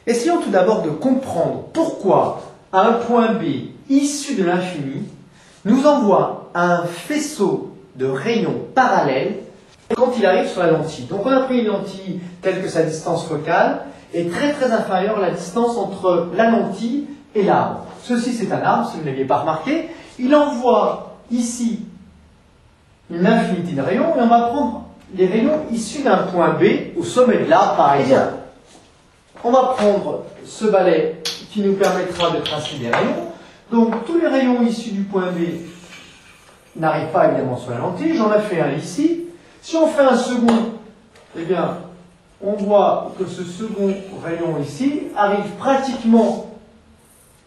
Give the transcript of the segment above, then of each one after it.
Essayons tout d'abord de comprendre pourquoi un point B issu de l'infini nous envoie un faisceau de rayons parallèles quand il arrive sur la lentille. Donc on a pris une lentille telle que sa distance focale est très inférieure à la distance entre la lentille et l'arbre. Ceci c'est un arbre, si vous ne l'aviez pas remarqué. Il envoie ici une infinité de rayons et on va prendre les rayons issus d'un point B au sommet de l'arbre par exemple. On va prendre ce balai qui nous permettra de tracer des rayons. Donc tous les rayons issus du point B n'arrivent pas évidemment sur la lentille. J'en ai fait un ici. Si on fait un second, eh bien, on voit que ce second rayon ici arrive pratiquement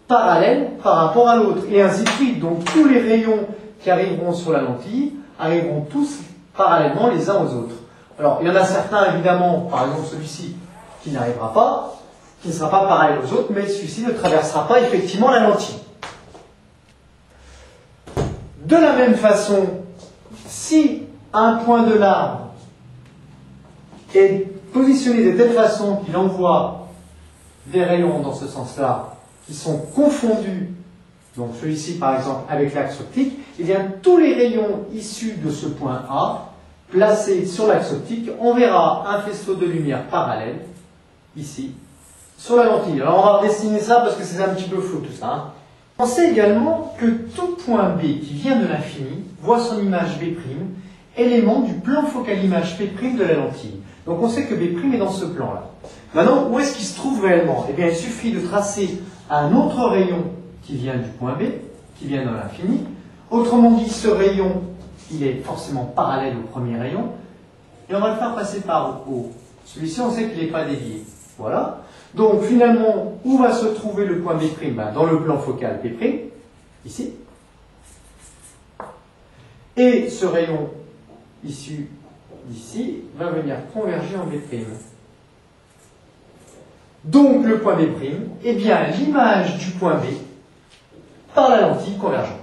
parallèle par rapport à l'autre, et ainsi de suite. Donc tous les rayons qui arriveront sur la lentille arriveront tous parallèlement les uns aux autres. Alors, il y en a certains, évidemment, par exemple celui-ci, qui n'arrivera pas, qui ne sera pas parallèle aux autres, mais celui-ci ne traversera pas effectivement la lentille. De la même façon, si un point de l'arbre est positionné de telle façon qu'il envoie des rayons dans ce sens-là, qui sont confondus, donc celui-ci par exemple avec l'axe optique, eh bien tous les rayons issus de ce point A, placés sur l'axe optique, on verra un faisceau de lumière parallèle, ici, sur la lentille. Alors on va dessiner ça parce que c'est un petit peu flou tout ça. Hein. On sait également que tout point B qui vient de l'infini voit son image B', élément du plan focal image P' de la lentille. Donc on sait que B' est dans ce plan-là. Maintenant, où est-ce qu'il se trouve réellement? Eh bien, il suffit de tracer un autre rayon qui vient du point B, qui vient dans l'infini. Autrement dit, ce rayon, il est forcément parallèle au premier rayon. Et on va le faire passer par O. Celui-ci, on sait qu'il n'est pas dévié. Voilà. Donc, finalement, où va se trouver le point B'? Ben, dans le plan focal P', ici. Et ce rayon issu d'ici va venir converger en B'. Donc, le point B', eh bien, l'image du point B par la lentille convergente.